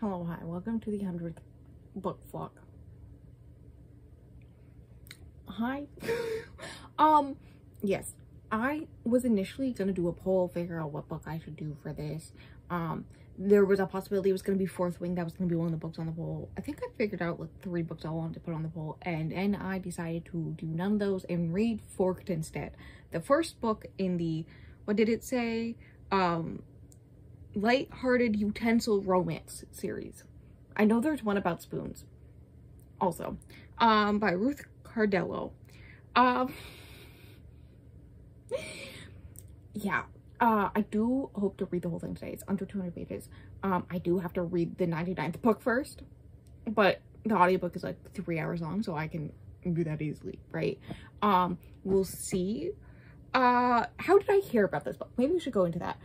Hello, hi, welcome to the 100th book vlog. Hi. Yes, I was initially gonna do a poll, figure out what book I should do for this. There was a possibility it was gonna be Fourth Wing. That was gonna be one of the books on the poll. I think I figured out like 3 books I wanted to put on the poll, and then I decided to do none of those and read Forked instead. The first book in the, what did it say? Light-hearted utensil romance series. I know there's one about spoons also, by Ruth Cardello. Yeah, I do hope to read the whole thing today. It's under 200 pages. I do have to read the 99th book first, but the audiobook is like 3 hours long, so I can do that easily, right? We'll see. How did I hear about this book? Maybe we should go into that.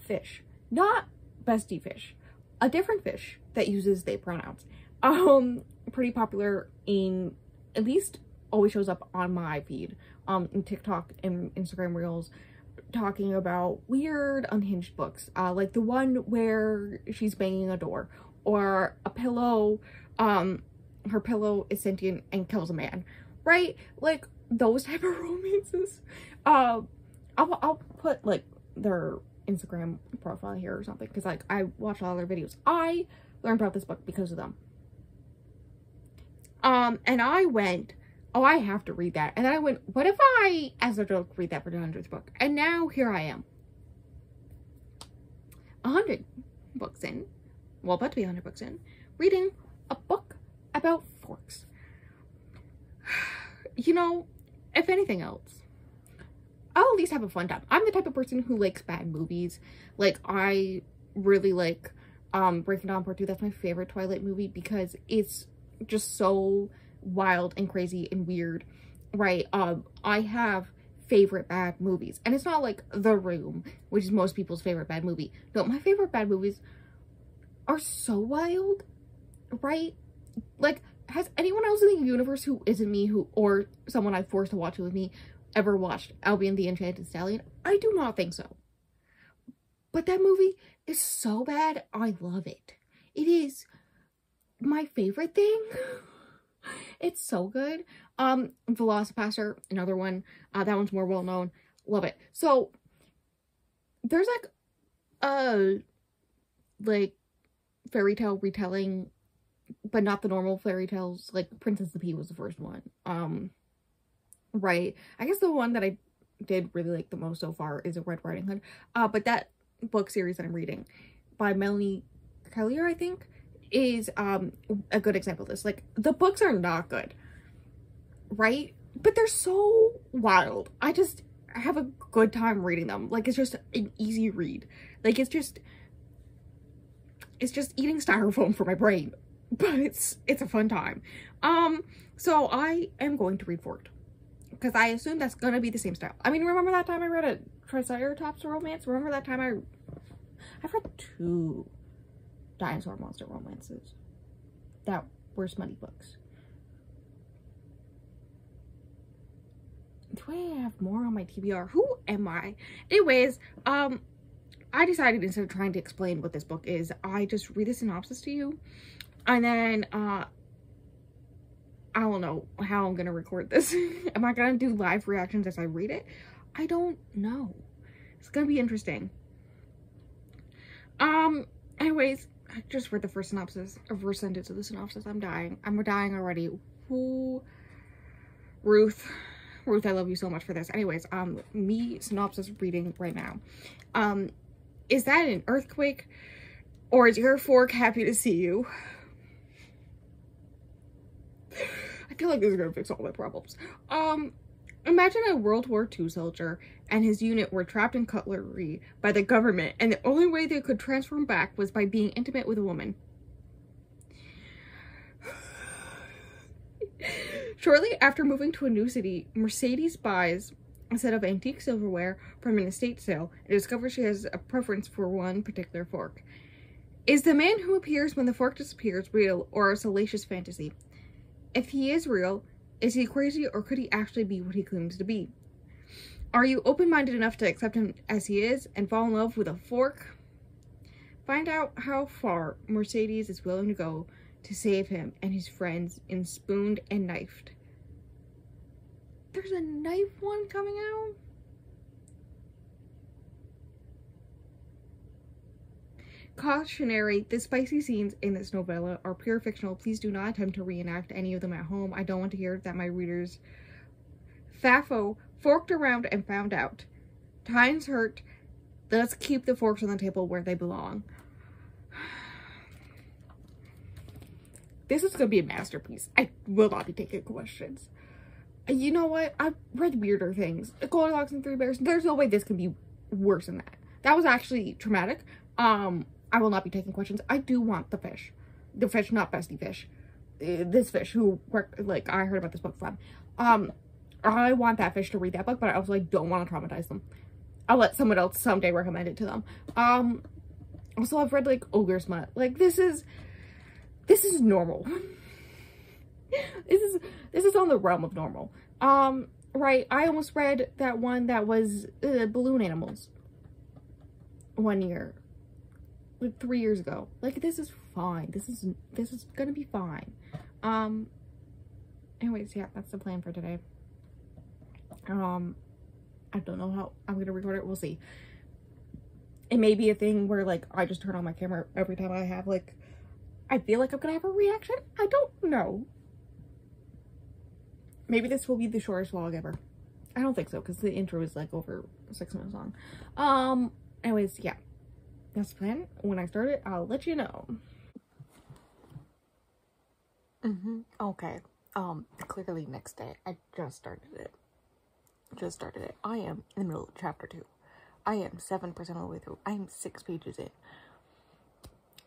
Fish, not bestie fish, a different fish that uses they pronouns. Pretty popular in, at least always shows up on my feed, in TikTok and Instagram reels, talking about weird unhinged books, like the one where she's banging a door, or a pillow, her pillow is sentient and kills a man, right? Like those type of romances. I'll put like their Instagram profile here or something, because like I watch all their videos. I learned about this book because of them. And I went, oh, I have to read that. And then I went, what if I, as a joke, read that for the 100th book? And now here I am. 100 books in, well, about to be 100 books in, reading a book about forks. You know, if anything else, I'll at least have a fun time. I'm the type of person who likes bad movies. Like, I really like Breaking Dawn Part 2. That's my favorite Twilight movie because it's just so wild and crazy and weird, right? I have favorite bad movies, and it's not like The Room, which is most people's favorite bad movie. No, my favorite bad movies are so wild, right? Like, has anyone else in the universe who isn't me, who, or someone I forced to watch it with me, ever watched Albion the Enchanted Stallion? I do not think so. But that movie is so bad, I love it. It is my favorite thing. It's so good. Velocipaster, another one. That one's more well known. Love it. So there's like fairy tale retelling, but not the normal fairy tales. Like Princess the Pea was the first one. Right. I guess the one that I did really like the most so far is a Red Riding Hood. But that book series that I'm reading by Melanie Collier, I think, is a good example of this. Like, the books are not good, right? But they're so wild. I just have a good time reading them. Like, it's just an easy read. Like, it's just eating styrofoam for my brain, but it's a fun time. So I am going to read Forked, because I assume that's gonna be the same style. I mean, remember that time I read a Triceratops romance? Remember that time I've read 2 dinosaur monster romances that were smutty books. Do I have more on my TBR? Who am I? Anyways, I decided instead of trying to explain what this book is, I just read the synopsis to you, and then I don't know how I'm gonna record this. Am I gonna do live reactions as I read it? I don't know. It's gonna be interesting. Anyways, I just read the first synopsis, or first sentence of the synopsis. I'm dying. I'm dying already. Ooh. Ruth, I love you so much for this. Anyways, me synopsis reading right now. Is that an earthquake, or is your fork happy to see you? I feel like this is gonna fix all my problems. Imagine a World War II soldier and his unit were trapped in cutlery by the government, and the only way they could transform back was by being intimate with a woman. Shortly after moving to a new city, Mercedes buys a set of antique silverware from an estate sale and discovers she has a preference for one particular fork. Is the man who appears when the fork disappears real, or a salacious fantasy? If he is real, is he crazy, or could he actually be what he claims to be? Are you open-minded enough to accept him as he is and fall in love with a fork? Find out how far Mercedes is willing to go to save him and his friends in Spooned and Knifed. There's a knife one coming out? Cautionary, the spicy scenes in this novella are pure fictional. Please do not attempt to reenact any of them at home. I don't want to hear that my readers Fafo forked around and found out. Times hurt. Let's keep the forks on the table where they belong. This is going to be a masterpiece. I will not be taking questions. You know what? I've read weirder things. Goldilocks and Three Bears. There's no way this can be worse than that. That was actually traumatic. I will not be taking questions. I do want the fish. The fish, not Bestie Fish. This fish who worked, like, I heard about this book from. I want that fish to read that book, but I also, like, don't want to traumatize them. I'll let someone else someday recommend it to them. Also, I've read, like, Ogre Smut. Like, this is normal. This is on the realm of normal. Right, I almost read that one that was balloon animals one year. Like 3 years ago. Like, this is fine. This is gonna be fine. Anyways, yeah, that's the plan for today. I don't know how I'm gonna record it. We'll see. It may be a thing where, like, I just turn on my camera every time I have, like, I feel like I'm gonna have a reaction. I don't know. Maybe this will be the shortest vlog ever. I don't think so, because the intro is, like, over 6 minutes long. Anyways, yeah. That's the plan. When I start it, I'll let you know. Okay. Clearly next day. I just started it. I am in the middle of chapter 2. I am 7% of the way through. I am 6 pages in.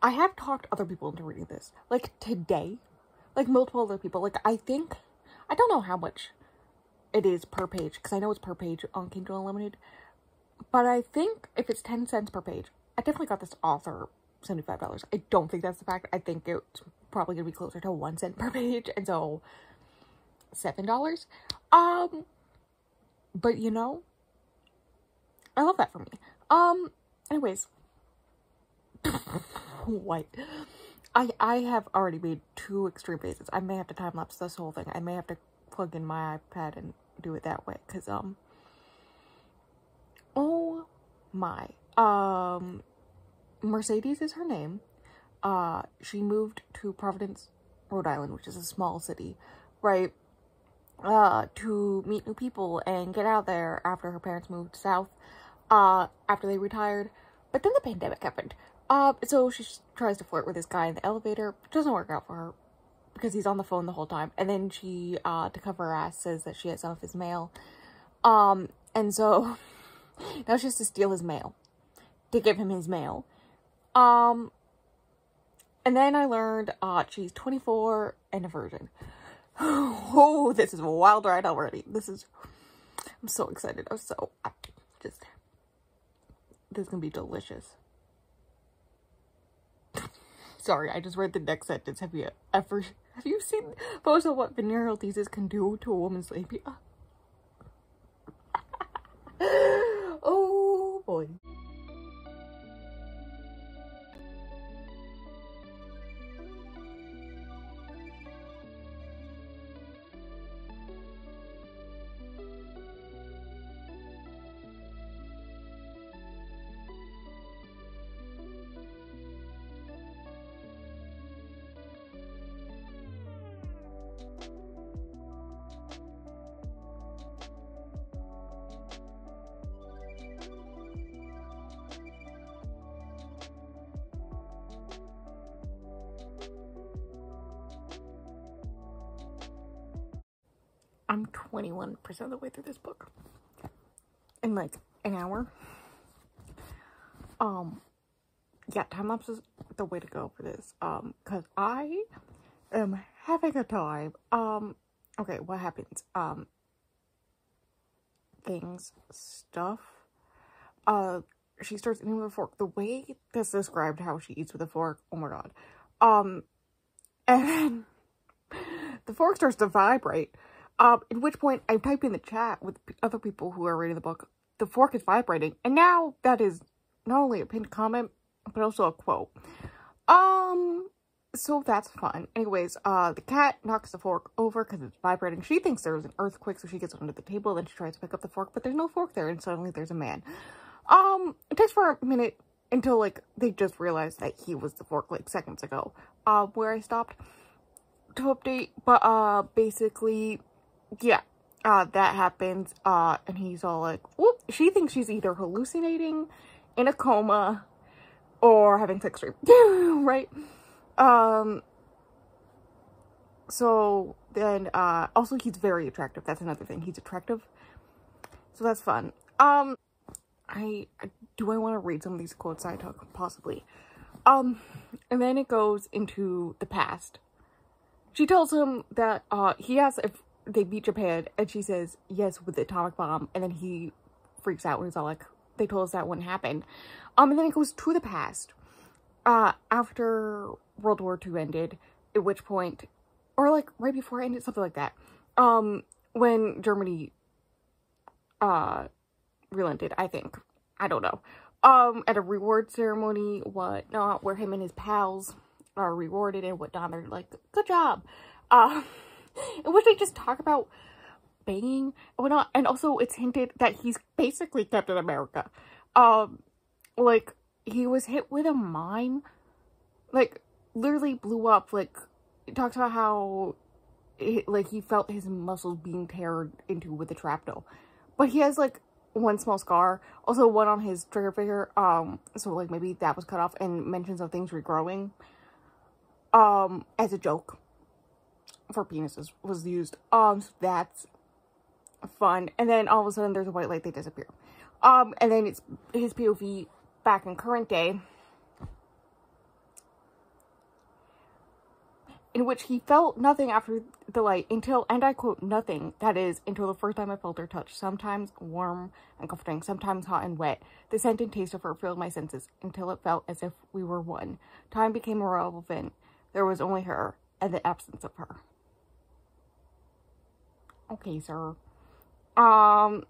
I have talked other people into reading this. Like, today. Like, multiple other people. Like, I don't know how much it is per page, because I know it's per page on Kindle Unlimited. But I think if it's 10 cents per page, I definitely got this author $75. I don't think that's the fact. I think it's probably going to be closer to 1 cent per page. And so, $7. But, you know, I love that for me. Anyways. What? I have already made 2 extreme faces. I may have to time-lapse this whole thing. I may have to plug in my iPad and do it that way. Because, oh my. Mercedes is her name. She moved to Providence, Rhode Island, which is a small city, right? To meet new people and get out there after her parents moved south, after they retired. But then the pandemic happened. So she tries to flirt with this guy in the elevator. It doesn't work out for her because he's on the phone the whole time. And then she, to cover her ass, says that she has some of his mail. And so now she has to steal his mail to give him his mail. And then I learned, she's 24 and a virgin. Oh, this is a wild ride already. I'm so excited. This is gonna be delicious. Sorry, I just read the next sentence. Have you seen photos of what venereal disease can do to a woman's labia? Oh boy. I'm 21% of the way through this book in like an hour. Yeah, time-lapse is the way to go for this, because I am having a time. Okay, what happens? Stuff. She starts eating with a fork. The way that's described how she eats with a fork, oh my god. And then the fork starts to vibrate. At which point, I typed in the chat with other people who are reading the book, the fork is vibrating. And now that is not only a pinned comment, but also a quote. So that's fun. Anyways, the cat knocks the fork over because it's vibrating. She thinks there was an earthquake, so she gets under the table. Then she tries to pick up the fork, but there's no fork there, and suddenly there's a man. It takes for a minute until, like, they just realize that he was the fork, like, seconds ago. Where I stopped to update. But, basically, yeah, that happens. And he's all like, whoop. She thinks she's either hallucinating, in a coma, or having sex dream. Right? So then, also he's very attractive. That's another thing. He's attractive. So that's fun. Do I want to read some of these quotes I took? Possibly. And then it goes into the past. She tells him that, he asks if they beat Japan, and she says, yes, with the atomic bomb, and then he freaks out when he's all like, they told us that wouldn't happen. And then it goes to the past. After World War II ended, at which point, or like right before it ended, something like that, when Germany, relented, I think. I don't know. At a reward ceremony, whatnot, where him and his pals are rewarded and whatnot, they're like, good job. In which they just talk about banging and whatnot, and also it's hinted that he's basically Captain America. Like, he was hit with a mine, like, literally blew up. Like, it talks about how, he felt his muscles being teared into with a shrapnel. But he has, like, one small scar, also one on his trigger finger, so, like, maybe that was cut off, and mentions of things regrowing, as a joke for penises was used. So that's fun. And then all of a sudden there's a white light, they disappear. And then it's his POV back in current day, in which he felt nothing after the light until, and I quote, nothing, that is, until the first time I felt her touch, sometimes warm and comforting, sometimes hot and wet. The scent and taste of her filled my senses until it felt as if we were one. Time became irrelevant. There was only her and the absence of her. Okay, sir. Oh,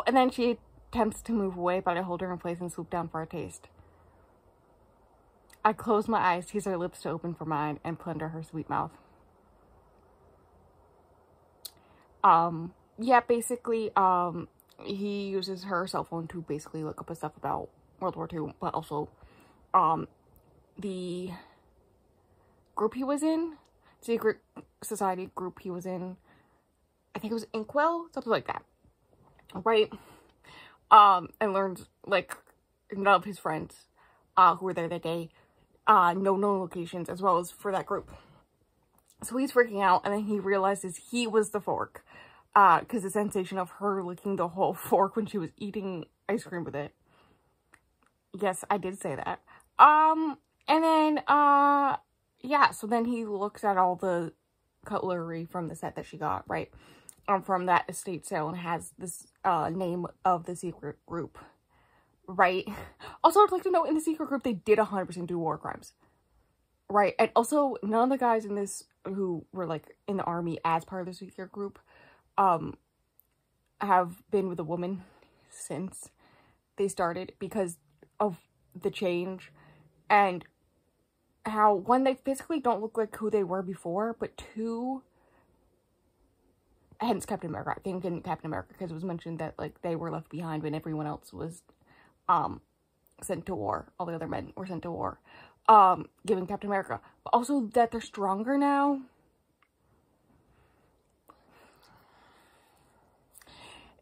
and then she attempts to move away, but I hold her in place and swoop down for a taste. I close my eyes, tease her lips to open for mine, and plunder her sweet mouth. Yeah, basically, he uses her cell phone to basically look up stuff about World War II, but also, the group he was in, secret society group he was in, I think it was Inkwell, something like that, right? And learns, like, none of his friends, who were there that day, no known locations, as well as for that group. So he's freaking out, and then he realizes he was the fork, because the sensation of her licking the whole fork when she was eating ice cream with it. Yes, I did say that. And then, yeah, so then he looks at all the cutlery from the set that she got, right? From that estate sale, and has this, name of the secret group, right? Also, I'd like to know, in the secret group, they did 100% do war crimes, right? And also, none of the guys in this who were, like, in the army as part of the secret group, have been with a woman since they started, because of the change, and how, one, they physically don't look like who they were before, but two, hence Captain America. I think in Captain America, because it was mentioned that, like, they were left behind when everyone else was, sent to war. All the other men were sent to war, giving Captain America. But also that they're stronger now.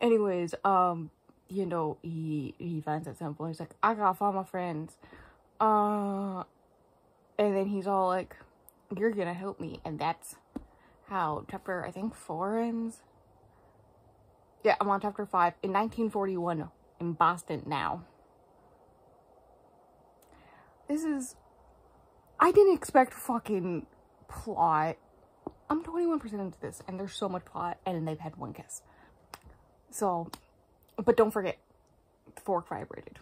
Anyways, you know, he finds at some point, he's like, I gotta find my friends. And then he's all like, you're gonna help me. And that's how chapter, I think, 4 ends. Yeah, I'm on chapter 5. In 1941, in Boston now. This is, I didn't expect fucking plot. I'm 21% into this, and there's so much plot, and they've had one kiss. So, but don't forget, the fork vibrated.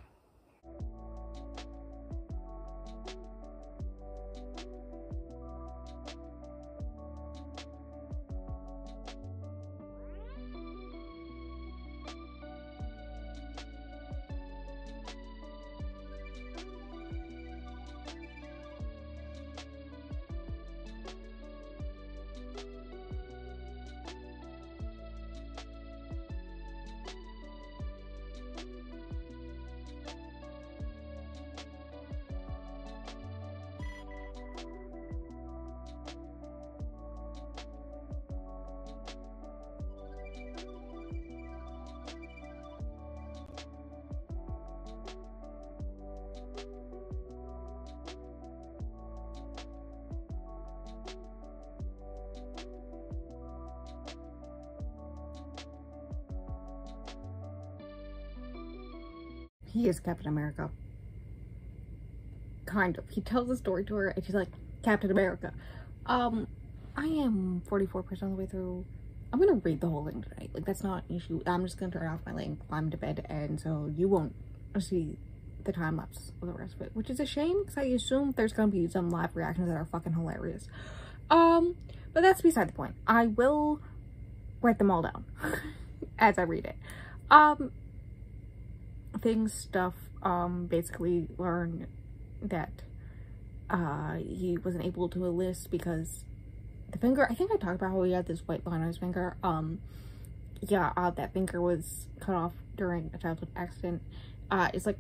He is Captain America. Kind of. He tells a story to her and she's like, Captain America. I am 44% of the way through. I'm gonna read the whole thing tonight. Like, that's not an issue. I'm just gonna turn off my link, climb to bed, and so you won't see the time lapse of the rest of it, which is a shame because I assume there's gonna be some live reactions that are fucking hilarious. But that's beside the point. I will write them all down as I read it. Basically learn that he wasn't able to enlist because the finger, I think I talked about how he had this white line on his finger. That finger was cut off during a childhood accident. It's like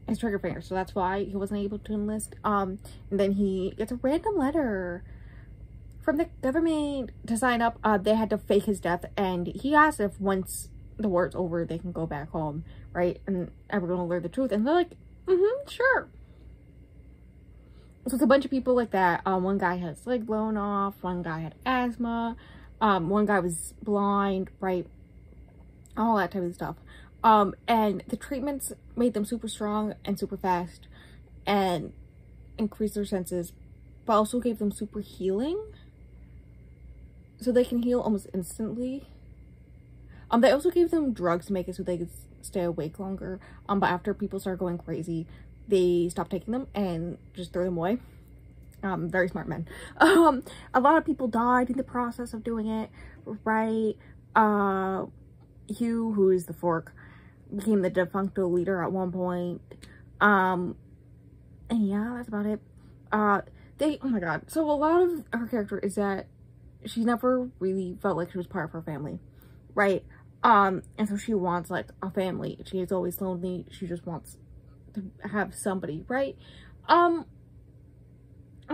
his trigger finger, so that's why he wasn't able to enlist. And then he gets a random letter from the government to sign up. They had to fake his death, and he asked if once the war's over they can go back home, right? And everyone will learn the truth, and they're like, sure. So it's a bunch of people like that. One guy had his leg blown off, one guy had asthma, one guy was blind, right? All that type of stuff. And the treatments made them super strong and super fast and increased their senses, but also gave them super healing. So they can heal almost instantly. They also gave them drugs to make it so they could stay awake longer. But after people started going crazy, they stopped taking them and just threw them away. Very smart men. A lot of people died in the process of doing it, right? Hugh, who is the Fork, became the de facto leader at one point. And yeah, that's about it. Oh my god. So a lot of her character is that she never really felt like she was part of her family, right? And so she wants like a family. She is always lonely. She just wants to have somebody, right? And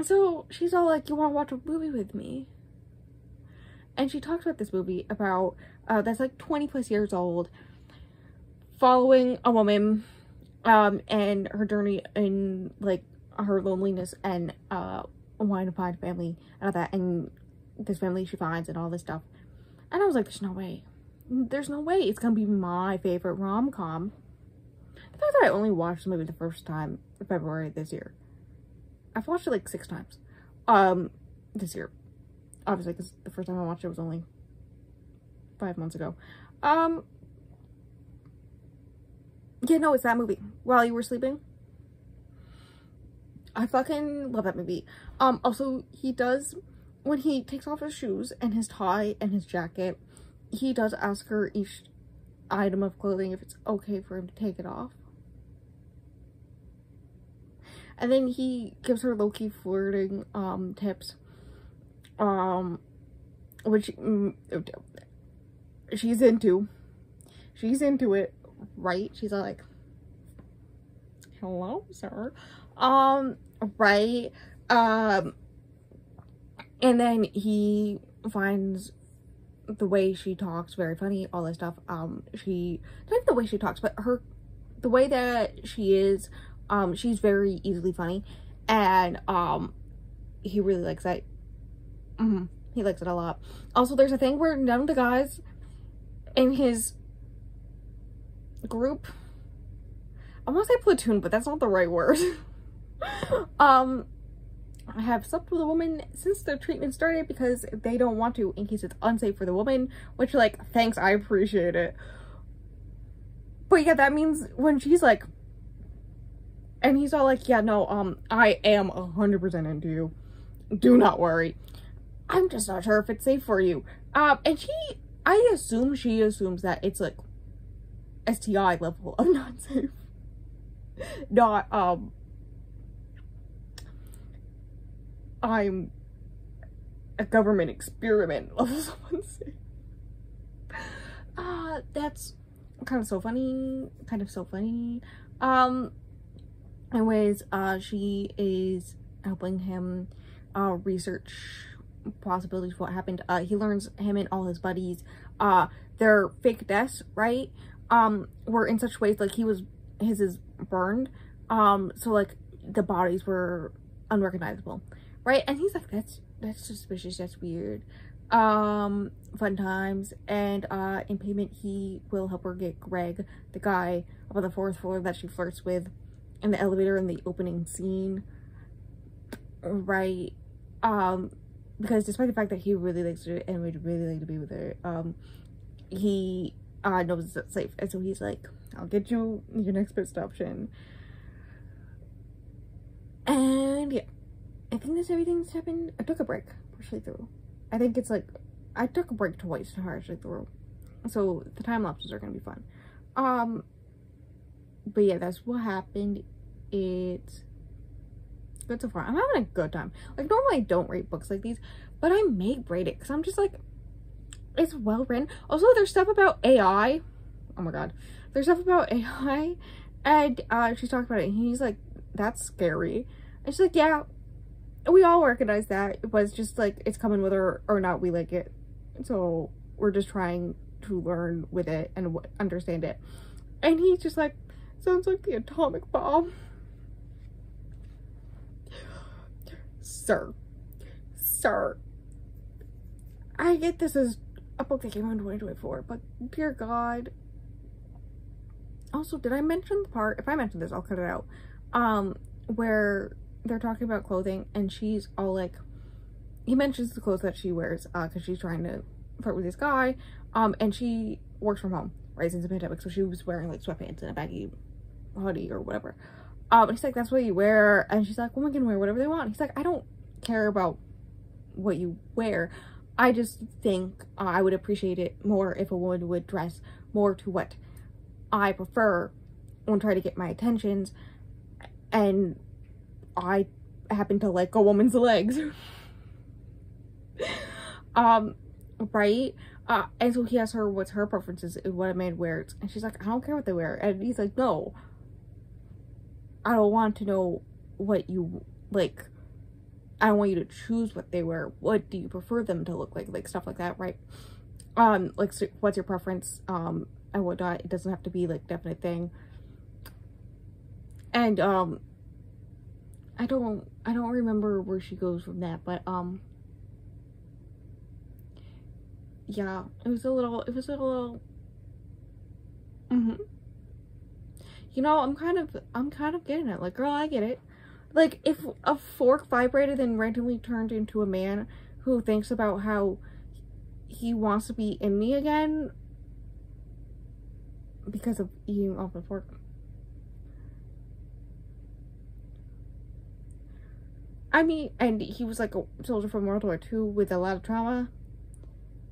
so she's all like, you want to watch a movie with me? And she talks about this movie about that's like 20 plus years old, following a woman and her journey in like her loneliness and wanting to find family and all that, and this family she finds and all this stuff. And I was like, there's no way it's gonna be my favorite rom-com. The fact that I only watched the movie the first time in February this year, I've watched it like 6 times this year, obviously, because the first time I watched it was only 5 months ago. Yeah, no, it's that movie. While You Were Sleeping. I fucking love that movie. Also, he does, when he takes off his shoes and his tie and his jacket, he does ask her each item of clothing if it's okay for him to take it off. And then he gives her low-key flirting tips, which she's into it, right? She's like, hello, sir. Right. And then he finds the way she talks very funny, all this stuff. Not the way she talks, but the way that she is, she's very easily funny, and he really likes that. He likes it a lot. Also, there's a thing where none of the guys in his group, I want to say platoon, but that's not the right word. I have slept with a woman since the treatment started because they don't want to in case it's unsafe for the woman, which, like, thanks, I appreciate it. But yeah, that means when she's like, and he's all like, yeah, no, I am 100% into you, do not worry, I'm just not sure if it's safe for you. And I assume she assumes that it's like STI level of not safe, not I'm a government experiment of someone's sake. That's kind of so funny. Anyways, she is helping him research possibilities for what happened. He learns him and all his buddies, their fake deaths, right, were in such ways, like, his is burned, so like the bodies were unrecognizable, right? And he's like, that's suspicious, that's weird. fun times, and in payment he will help her get Greg, the guy up on the 4th floor that she flirts with in the elevator in the opening scene, right? Because despite the fact that he really likes her and would really like to be with her, he knows it's not safe, and so he's like, I'll get you your next best option. And yeah, I think that's everything that's happened. I took a break partially through. I think it's like, I took a break twice partially through, so the time lapses are gonna be fun. But yeah, that's what happened. It's good so far. I'm having a good time. Like, normally I don't rate books like these, but I may rate it because I'm just like, it's well written. Also, there's stuff about AI. Oh my god, there's stuff about AI, and she's talking about it, and he's like, that's scary. And she's like, yeah, we all recognize that. It was just like, it's coming whether or not we like it. So we're just trying to learn with it and understand it. And he's just like, sounds like the atomic bomb. Sir, I get this is a book that came out in 2024, but dear God. Also, did I mention the part, if I mentioned this, I'll cut it out, where they're talking about clothing, and she's all like, he mentions the clothes that she wears, because she's trying to flirt with this guy, and she works from home, right, since the pandemic, so she was wearing, like, sweatpants and a baggy hoodie or whatever. And he's like, that's what you wear, and she's like, women can wear whatever they want. He's like, I don't care about what you wear. I just think I would appreciate it more if a woman would dress more to what I prefer and try to get my attentions, and I happen to like a woman's legs. Right? And so he asks her what's her preferences and what a man wears, and she's like, I don't care what they wear. And he's like, no, I don't want to know what you like. I don't want you to choose what they wear. What do you prefer them to look like stuff like that, right? Like, so what's your preference, and whatnot. It doesn't have to be like definite thing. And I don't remember where she goes from that, but yeah, it was a little you know, I'm kind of getting it. Like, girl, I get it. Like, if a fork vibrated and randomly turned into a man who thinks about how he wants to be in me again because of eating off the fork. I mean, and he was like a soldier from World War II with a lot of trauma,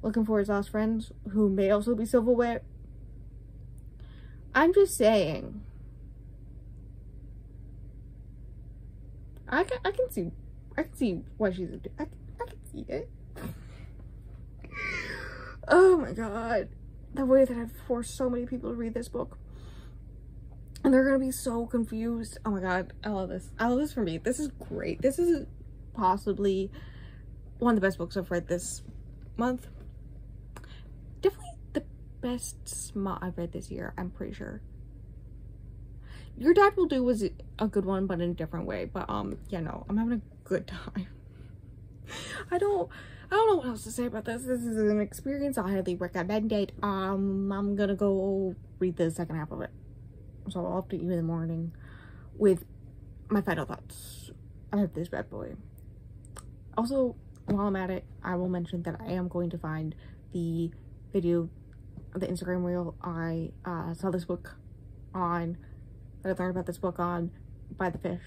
looking for his lost friends who may also be silverware. I'm just saying. I can see why she's I can see it. Oh my god, the way that I've forced so many people to read this book, and they're gonna be so confused. Oh my god, I love this. I love this for me. This is great. This is possibly one of the best books I've read this month. Definitely the best smut I've read this year, I'm pretty sure. Your Dad Will Do was a good one, but in a different way. But yeah, no, I'm having a good time. I don't know what else to say about this. This is an experience. I highly recommend it. I'm gonna go read the second half of it, so I'll update you in the morning with my final thoughts of this bad boy. Also, while I'm at it, I will mention that I am going to find the video, the Instagram reel I saw this book on, that I learned about this book on, by the fish.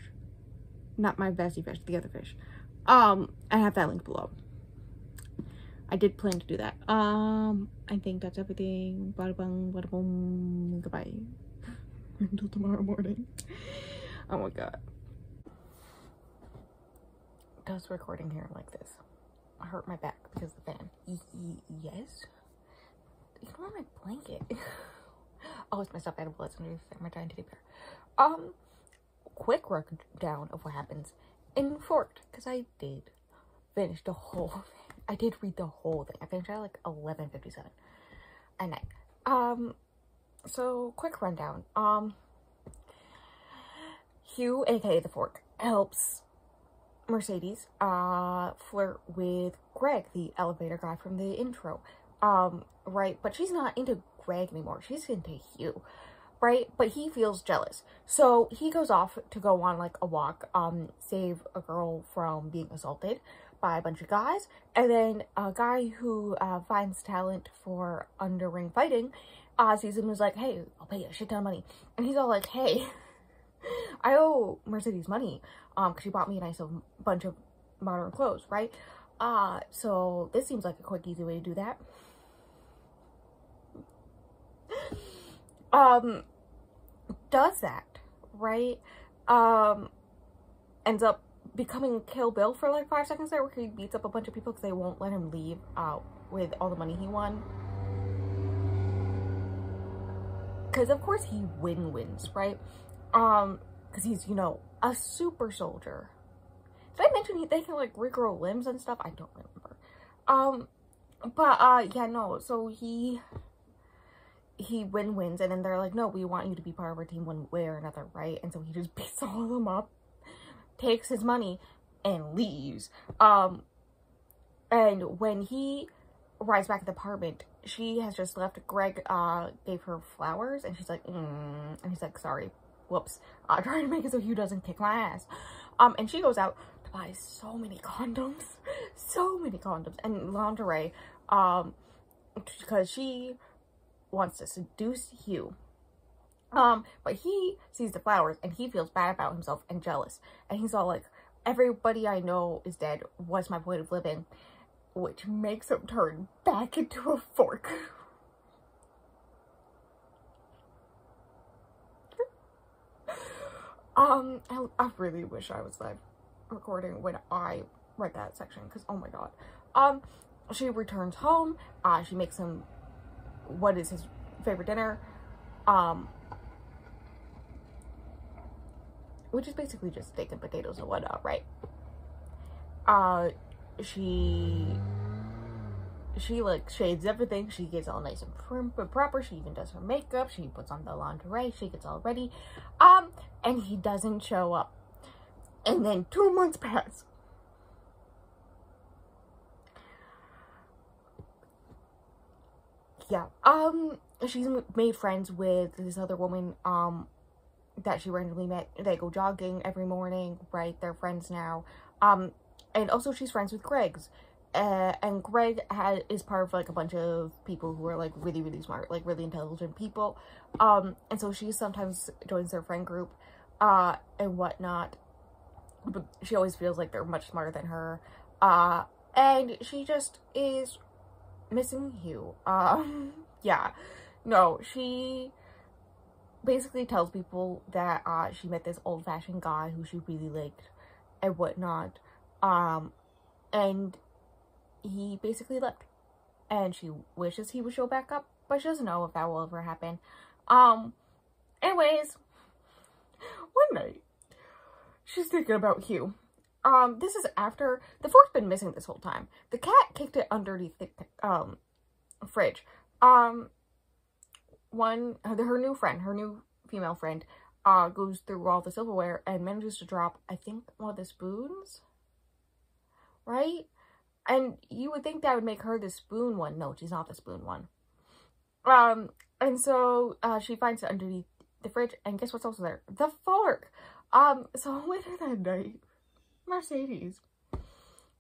Not my bestie fish, the other fish. I have that link below. I did plan to do that. I think that's everything. Bada bang, bada boom. Goodbye. Until tomorrow morning. Oh my god. Does recording here like this I hurt my back because of the fan? Yes. Ignore my blanket. Oh, it's my stuffed animal that's underneath my giant teddy bear. Quick rundown of what happens in Forked, because I did finish the whole thing. I did read the whole thing. I finished at like 11:57 at night. So quick rundown. Hugh, aka the Fork, helps Mercedes, flirt with Greg, the elevator guy from the intro, right? But she's not into Greg anymore. She's into Hugh, right? But he feels jealous. So he goes off to go on like a walk, save a girl from being assaulted by a bunch of guys. And then a guy who finds talent for underring fighting sees him and is like, hey, I'll pay you a shit ton of money. And he's all like, hey, I owe Mercedes money because she bought me a nice bunch of modern clothes, right? So this seems like a quick, easy way to do that. Does that, right? Ends up becoming Kill Bill for like 5 seconds there, where he beats up a bunch of people because they won't let him leave with all the money he won. Because of course he wins, right? Because he's, you know, a super soldier. Did I mention they can like regrow limbs and stuff? I don't remember. Yeah, no, so he wins, and then they're like, no, we want you to be part of our team one way or another, right? And so he just beats all of them up, takes his money, and leaves. And when he arrives back at the apartment, she has just left. Greg gave her flowers, and she's like, and he's like, sorry, whoops, trying to make it so Hugh doesn't kick my ass. And she goes out to buy so many condoms and lingerie, because she wants to seduce Hugh. But he sees the flowers and he feels bad about himself and jealous. And he's all like, everybody I know is dead. What's my point of living? Which makes him turn back into a fork. I really wish I was live recording when I read that section, because oh my god. She returns home. She makes him what is his favorite dinner, which is basically just steak and potatoes and whatnot, right? She like shades everything. She gets all nice and prim and proper. She even does her makeup. She puts on the lingerie. She gets all ready. And he doesn't show up. And then 2 months pass. Yeah. She's made friends with this other woman, that she randomly met. They go jogging every morning, right? They're friends now. And also she's friends with Greg's. And Greg is part of like a bunch of people who are like really, really smart, like really intelligent people. And so she sometimes joins their friend group, and whatnot. But she always feels like they're much smarter than her. And she just is missing Hugh. Yeah. No, she basically tells people that she met this old-fashioned guy who she really liked and whatnot. And he basically left. And she wishes he would show back up, but she doesn't know if that will ever happen. Anyways, one night, she's thinking about Hugh. This is after the fork's been missing this whole time. The cat kicked it underneath the fridge. Her new female friend, goes through all the silverware and manages to drop, I think, one of the spoons, right? And you would think that would make her the spoon one. No, she's not the spoon one. And so she finds it underneath the fridge, and guess what's also there? The fork. So later that night, Mercedes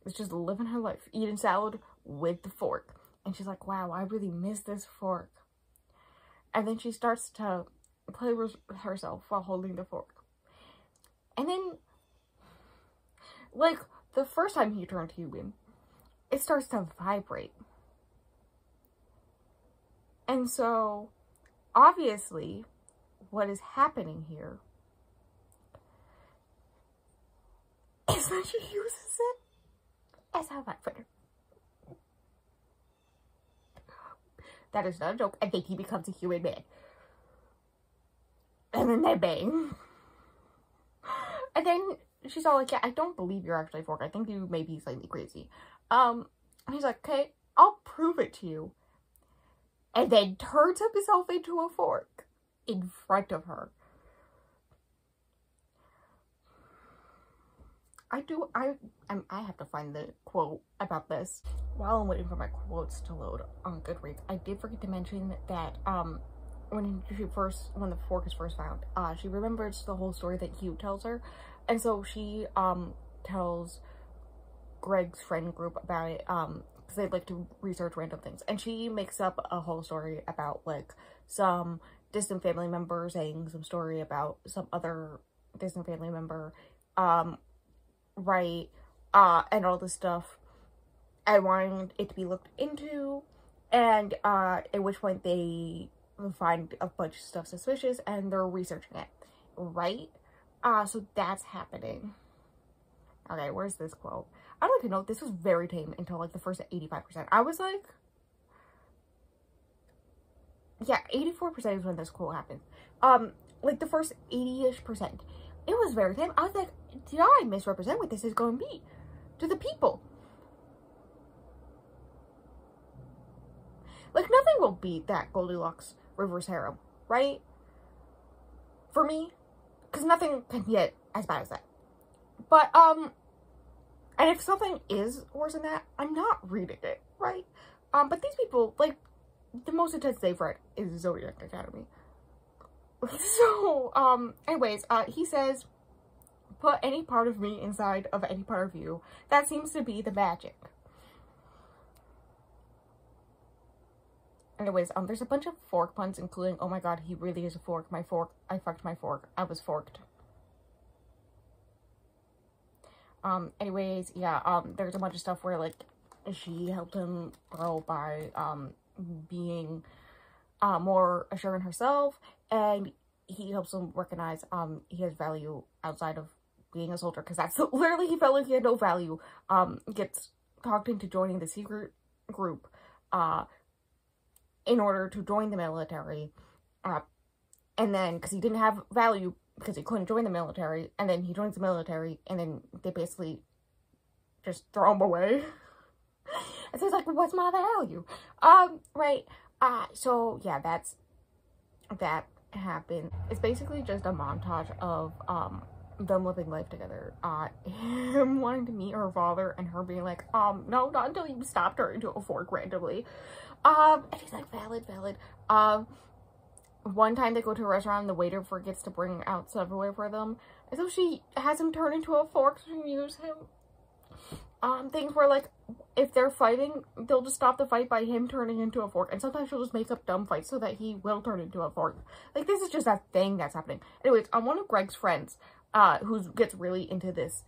is just living her life, eating salad with the fork. And she's like, wow, I really miss this fork. And then she starts to play with herself while holding the fork. And then, like, the first time he turned human, it starts to vibrate. And so, obviously, what is happening here is that she uses it as a vibrator. That is not a joke. I think he becomes a human man. And then they bang. And then she's all like, yeah, I don't believe you're actually a fork. I think you may be slightly crazy. He's like, okay, I'll prove it to you. And then turns himself into a fork in front of her. I have to find the quote about this. While I'm waiting for my quotes to load on Goodreads, I did forget to mention that, when the fork is first found, she remembers the whole story that Hugh tells her, and so she, tells Greg's friend group about it, because they'd like to research random things, and she makes up a whole story about, like, some distant family member saying some story about some other distant family member, right, and all this stuff, and wanting it to be looked into, and, at which point they find a bunch of stuff suspicious, and they're researching it, right? So that's happening. Okay, where's this quote? I don't even know, this was very tame until, like, the first 85%. I was like, yeah, 84% is when this quote happened. Like, the first 80-ish%. It was very tame. I was like, did I misrepresent what this is going to be to the people? Like, nothing will beat that Goldilocks reverse harem, right? For me, because nothing can get as bad as that. But, and if something is worse than that, I'm not reading it, right? But these people, like, the most intense they've read is Zodiac Academy. So, anyways, he says, put any part of me inside of any part of you. That seems to be the magic. Anyways, there's a bunch of fork puns, including, oh my god, he really is a fork. My fork, I fucked my fork. I was forked. Anyways, yeah, there's a bunch of stuff where, like, she helped him grow by, being, more assured in herself, and he helps him recognize, he has value outside of being a soldier, because that's literally, he felt like he had no value, gets talked into joining the secret group, in order to join the military, and then, because he didn't have value, because he couldn't join the military, and then he joins the military, and then they basically just throw him away. And so he's like, what's my value? Right, so, yeah, that happened. It's basically just a montage of, them living life together, him wanting to meet her father, and her being like, no, not until you stop her into a fork randomly, and he's like, valid, one time they go to a restaurant and the waiter forgets to bring out Silverware for them, and so she has him turn into a fork to use him. Things where, like, if they're fighting, they'll just stop the fight by him turning into a fork, and sometimes she'll just make up dumb fights so that he will turn into a fork. Like, this is just a thing that's happening. Anyways, one of Greg's friends, who gets really into this,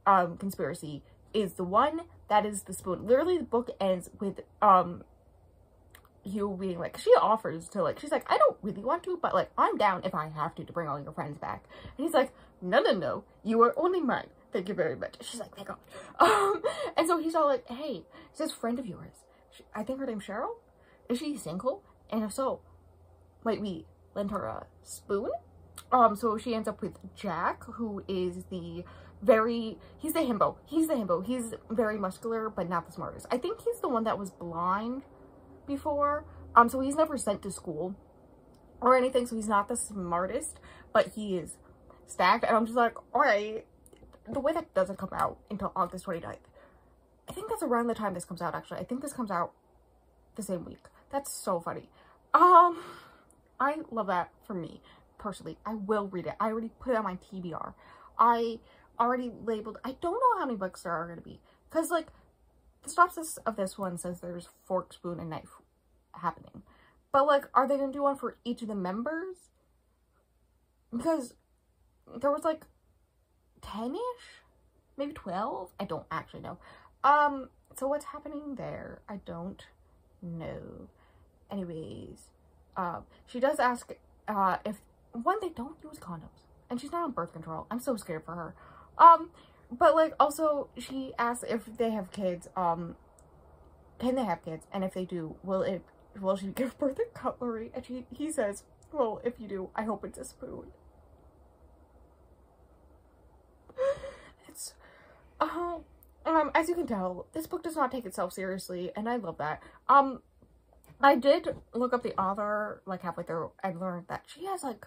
conspiracy, is the one that is the spoon. Literally, the book ends with, you being like, she offers to, like, she's like, I don't really want to, but, like, I'm down if I have to bring all your friends back. And he's like, no, you are only mine. Thank you very much. She's like, thank God. And so he's all like, hey, it's this friend of yours. I think her name's Cheryl. Is she single? And if so, might we lend her a spoon? So she ends up with Jack, who is he's the himbo. He's very muscular, but not the smartest. I think he's the one that was blind before. So he's never sent to school or anything, so he's not the smartest, but he is stacked. And I'm just like, alright. The way that doesn't come out until August 29th. I think that's around the time this comes out, actually. I think this comes out the same week. That's so funny. I love that for me, personally. I will read it. I already put it on my TBR. I already labeled, I don't know how many books there are going to be. Because, like, the synopsis of this one says there's fork, spoon, and knife happening. But, like, are they going to do one for each of the members? Because there was, like, 10-ish? Maybe 12? I don't actually know. So what's happening there? I don't know. Anyways, she does ask, if, one, they don't use condoms. And she's not on birth control. I'm so scared for her. But, like, also, she asks if they have kids, can they have kids? And if they do, will she give birth in cutlery? And he says, well, if you do, I hope it's a spoon. It's, as you can tell, this book does not take itself seriously, and I love that. I did look up the author, like, halfway through, and learned that she has, like,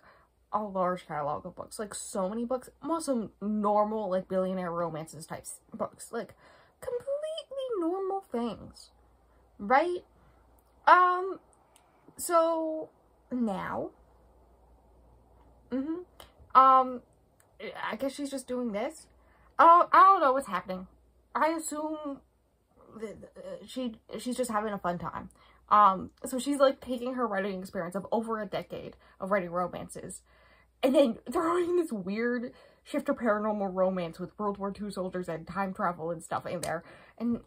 a large catalog of books, like so many books, also normal, like billionaire romances types books, like completely normal things, right? So now, I guess she's just doing this. Oh, I don't know what's happening. I assume she's just having a fun time. So she's like taking her writing experience of over a decade of writing romances and then throwing this weird shifter paranormal romance with World War II soldiers and time travel and stuff in there. And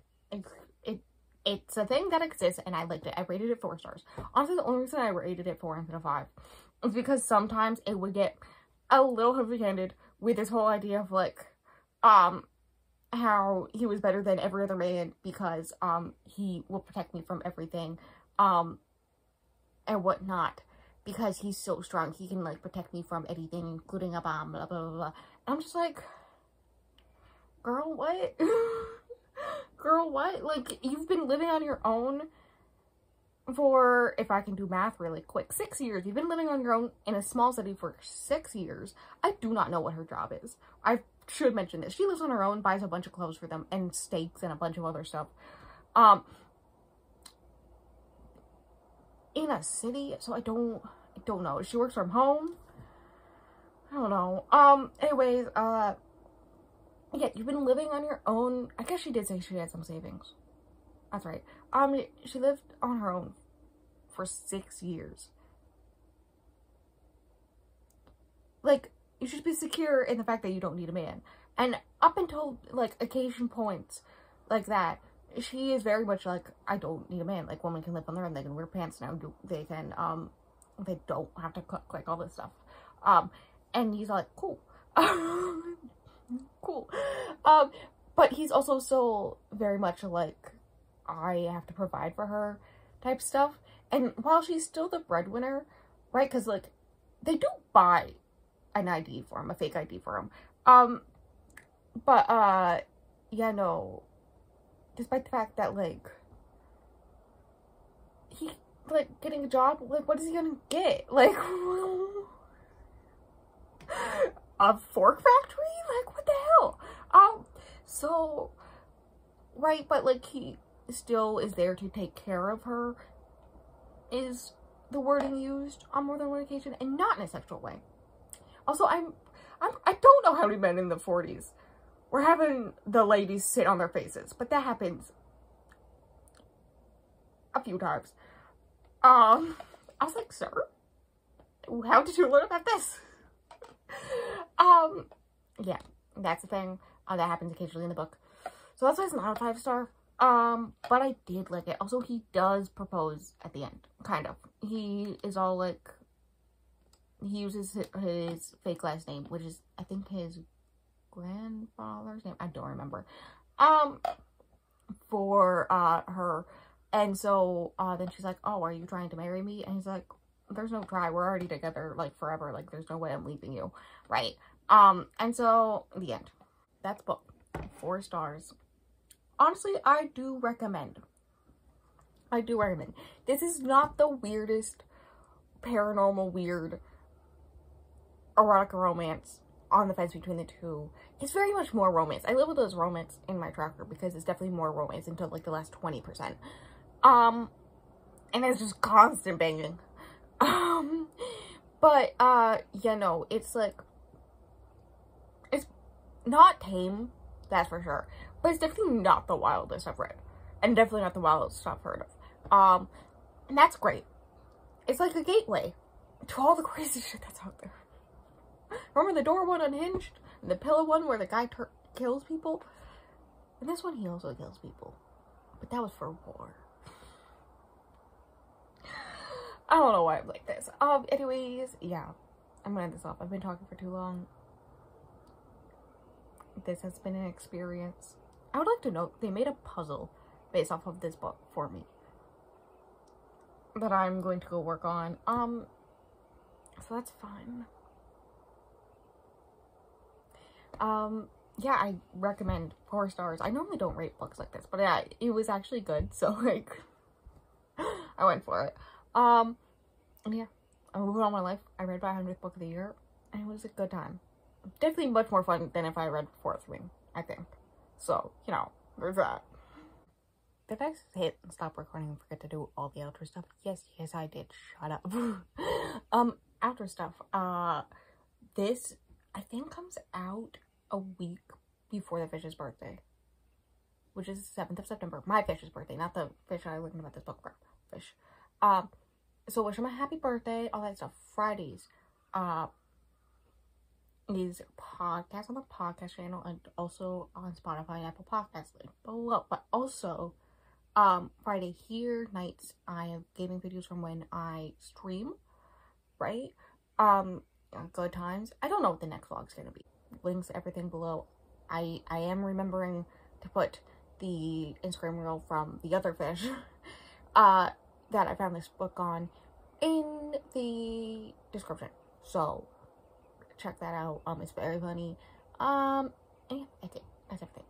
it's a thing that exists, and I liked it. I rated it 4 stars. Honestly, the only reason I rated it 4 instead of 5 is because sometimes it would get a little heavy-handed with this whole idea of like, how he was better than every other man because, he will protect me from everything, and whatnot, because he's so strong. He can, like, protect me from anything, including a bomb, blah, blah, blah, blah. I'm just like, girl, what? Girl, what? Like, you've been living on your own for, if I can do math really quick, 6 years. You've been living on your own in a small city for 6 years. I do not know what her job is. I should mention this. She lives on her own, buys a bunch of clothes for them, and steaks and a bunch of other stuff. In a city, so I don't know. She works from home. I don't know. Anyways, yeah, you've been living on your own. I guess she did say she had some savings. That's right. She lived on her own for 6 years. Like, you should be secure in the fact that you don't need a man. And up until, like, occasion points like that, she is very much like, I don't need a man. Like, women can live on their own. They can wear pants now. They can, they don't have to cook, like, all this stuff. And he's like, cool. Cool. But he's also so very much like, I have to provide for her type stuff. And while she's still the breadwinner, right? Because, like, they do buy an ID for him, a fake ID for him. Yeah, no. Despite the fact that, like, he, like, getting a job, like, what is he gonna get? Like, a fork factory? Like, what the hell? So, right, but, like, he still is there to take care of her, is the wording used on more than one occasion, and not in a sexual way. Also, I don't know how many men in the 40s were having the ladies sit on their faces, but that happens a few times. I was like, sir, how did you learn about this? Yeah, that's the thing. That happens occasionally in the book. So that's why it's not a 5 star. But I did like it. Also, he does propose at the end, kind of. He is all like, he uses his fake last name, which is, I think, his grandfather's name. I don't remember. For, her. And so, then she's like, oh, are you trying to marry me? And he's like, there's no try. We're already together, like, forever. Like, there's no way I'm leaving you. Right. And so, the end. That's book. 4 stars. Honestly, I do recommend. I do recommend. This is not the weirdest, paranormal, weird, erotic romance on the fence between the two. It's very much more romance. I live with those romance in my tracker because it's definitely more romance until, like, the last 20%. And it's just constant banging. But, yeah, no, it's, like, it's not tame, that's for sure. But it's definitely not the wildest I've read. And definitely not the wildest I've heard of. And that's great. It's like a gateway to all the crazy shit that's out there. Remember the door one unhinged? And the pillow one where the guy kills people? And this one, he also kills people. But that was for war. I don't know why I'm like this. Anyways, yeah. I'm gonna end this off. I've been talking for too long. This has been an experience. I would like to note, they made a puzzle based off of this book for me that I'm going to go work on. So that's fun. Yeah, I recommend 4 stars. I normally don't rate books like this, but yeah, it was actually good, so, like, I went for it. And yeah, I'm moving on my life. I read my 100th book of the year, and it was a good time. Definitely much more fun than if I read Fourth Wing, I think. So, you know, there's that. Did I hit stop recording and forget to do all the outro stuff? Yes, I did. Shut up. Outro stuff. This, I think, comes out a week before the fish's birthday, which is the 7th of September. My fish's birthday, not the fish I learned about this book from. Fish. So wish him a happy birthday, all that stuff. Fridays, is podcast on the podcast channel and also on Spotify and Apple Podcasts, link below. But also, Friday here nights, I have gaming videos from when I stream, right? Good times. I don't know what the next vlog's gonna be. Links, everything below. I am remembering to put the Instagram reel from the other fish, that I found this book on in the description. So check that out. It's very funny. And yeah, that's it. That's everything.